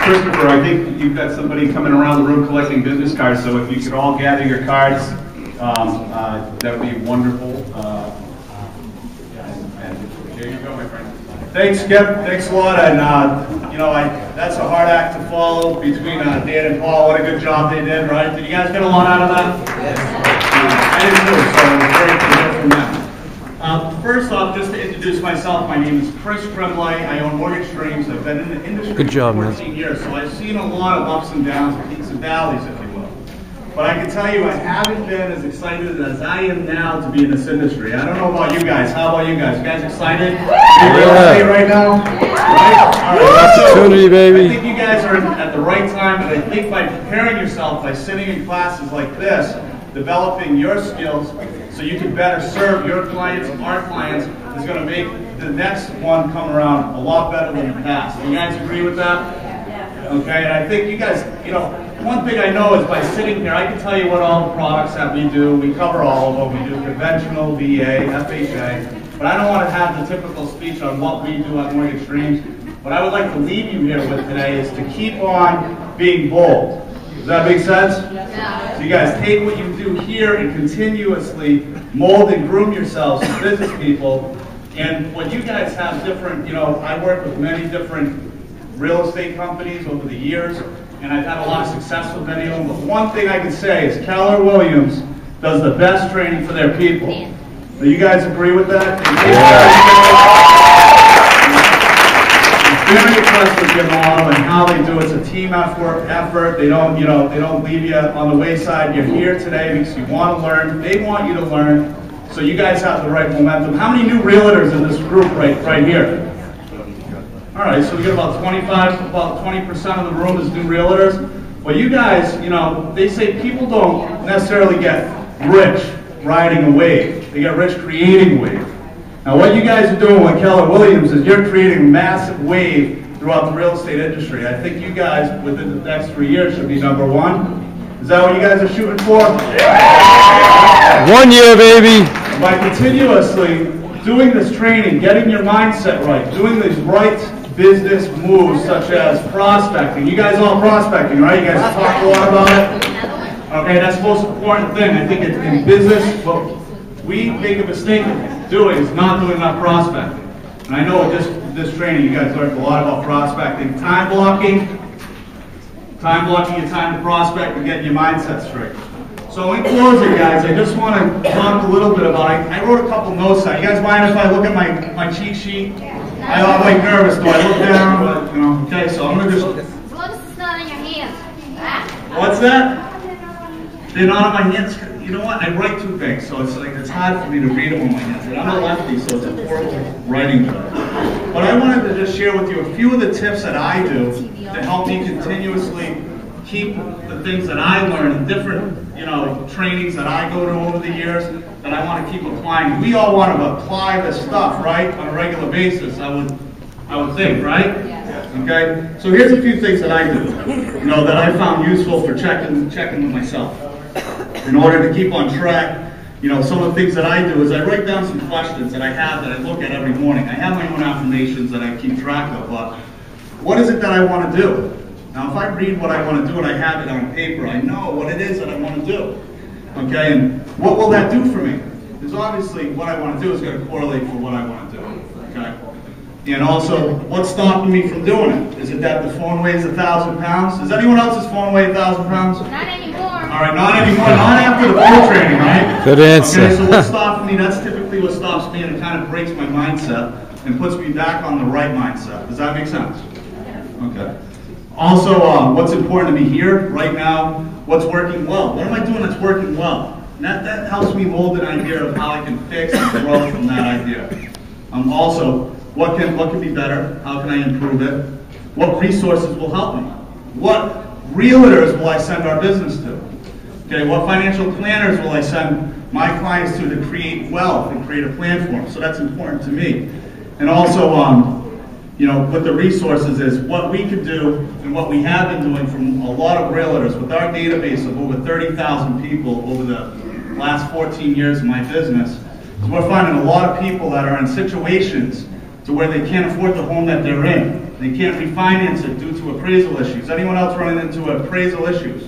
Christopher, I think you've got somebody coming around the room collecting business cards, so if you could all gather your cards, that would be wonderful. And here you go, my friend. Thanks, Skip. Thanks a lot. And, you know, that's a hard act to follow between Dan and Paul. What a good job they did, right? Did you guys get a lot out of that? Yes. I did too, so it was great to hear from them. First off, just to introduce myself, my name is Chris Tremblay. I own Mortgage Streams. I've been in the industry for 14 years, so I've seen a lot of ups and downs, peaks and valleys, if you will. But I can tell you, I haven't been as excited as I am now to be in this industry. I don't know about you guys. How about you guys? You guys excited? Yeah. Right now? Right? All right. Opportunity, baby. I think you guys are at the right time, and I think by preparing yourself, by sitting in classes like this, developing your skills so you can better serve your clients, our clients, is going to make the next one come around a lot better than the past. Do you guys agree with that? Okay, and I think you guys, you know, one thing I know is by sitting here, I can tell you what all the products that we do. We cover all of them. We do conventional, VA, FHA. But I don't want to have the typical speech on what we do at Mortgage Streams. What I would like to leave you here with today is to keep on being bold. Does that make sense? Yeah. So you guys take what you do here and continuously mold and groom yourselves as business people. And what you guys have different, you know, I work with many different real estate companies over the years, and I've had a lot of success with many of them. But one thing I can say is Keller Williams does the best training for their people. Do you guys agree with that? Very impressed with your model and how they do it. It's a team effort. They don't, you know, they don't leave you on the wayside. You're here today because you want to learn. They want you to learn. So you guys have the right momentum. How many new realtors in this group right here? All right, so we got about 20% of the room is new realtors. Well, you guys, you know, they say people don't necessarily get rich riding a wave. They get rich creating a wave. Now, what you guys are doing with Keller Williams is you're creating a massive wave throughout the real estate industry. I think you guys, within the next 3 years, should be #1. Is that what you guys are shooting for? Yeah. 1 year, baby. By continuously doing this training, getting your mindset right, doing these right business moves such as prospecting. You guys all prospecting, right? You guys talk a lot about it. Okay, that's the most important thing. I think in business, what we make a mistake of doing is not doing enough prospecting. And I know with this training, you guys learned a lot about prospecting. Time blocking your time to prospect and getting your mindset straight. So in closing, guys, I just want to talk a little bit about it. I wrote a couple notes out. You guys mind if I look at my cheat sheet? I'm like nervous. Do I look down? But, you know, okay, so I'm going to just... As long as it's not in your hands. What's that? They're not on my hands. You know what? I write two things, so it's like it's hard for me to read them on my hands. And I'm a lefty, so it's a horrible writing job. But I wanted to just share with you a few of the tips that I do to help me continuously keep the things that I learn in different, you know, trainings that I go to over the years that I want to keep applying. We all want to apply this stuff, right, on a regular basis. I would think, right? Okay. So here's a few things that I do, you know, that I found useful for checking with myself. In order to keep on track, you know, some of the things that I do is I write down some questions that I have that I look at every morning. I have my own affirmations that I keep track of, but what is it that I want to do? Now, if I read what I want to do and I have it on paper, I know what it is that I want to do. Okay, and what will that do for me? Because obviously what I want to do is going to correlate for what I want to do. Okay, and also, what's stopping me from doing it? Is it that the phone weighs 1,000 pounds? Does anyone else's phone weigh 1,000 pounds? Not anymore. All right, not anymore. Not after the full training, right? Good answer. Okay, so what's stopping me? That's typically what stops me, and it kind of breaks my mindset and puts me back on the right mindset. Does that make sense? Okay. Also, what's important to me here, right now, what's working well? What am I doing that's working well? And that helps me mold an idea of how I can fix and grow from that idea. Also, what can be better? How can I improve it? What resources will help me? What realtors will I send our business to? Okay, what financial planners will I send my clients to create wealth and create a plan for them? So that's important to me. And also, you know, what the resources is, what we could do and what we have been doing from a lot of realtors with our database of over 30,000 people over the last 14 years of my business. So we're finding a lot of people that are in situations to where they can't afford the home that they're in. They can't refinance it due to appraisal issues. Anyone else running into appraisal issues?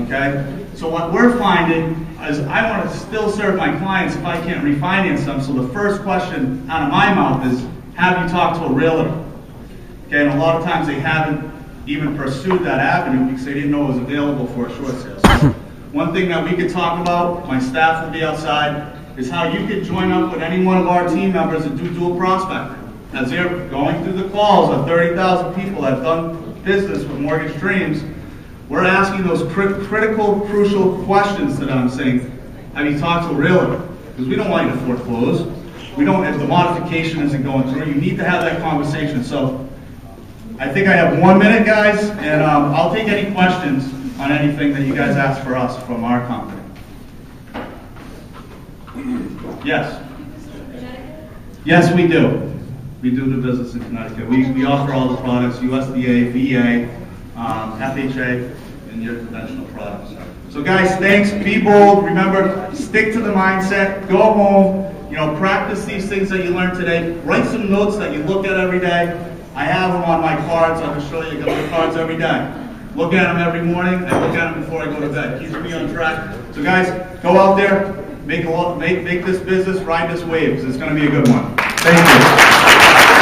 Okay? So what we're finding is I want to still serve my clients if I can't refinance them. So the first question out of my mouth is, have you talked to a realtor? Okay, and a lot of times they haven't even pursued that avenue because they didn't know it was available for a short sale. So one thing that we could talk about, my staff will be outside, is how you could join up with any one of our team members and do dual prospecting. As they're going through the calls of 30,000 people that have done business with Mortgage Dreams, we're asking those critical, crucial questions to them, saying, have you talked to a realtor? Because we don't want you to foreclose. We don't, if the modification isn't going through, you need to have that conversation. So I think I have 1 minute, guys, and I'll take any questions on anything that you guys ask for us from our company. Yes? Yes, we do. We do business in Connecticut. We offer all the products, USDA, VA, FHA, and your conventional products. So guys, thanks. Be bold. Remember, stick to the mindset. Go home. You know, practice these things that you learned today. Write some notes that you look at every day. I have them on my cards. I can show you. I got the cards every day. Look at them every morning and look at them before I go to bed. Keeps me on track. So guys, go out there, make this business, ride this wave, because it's going to be a good one. Thank you.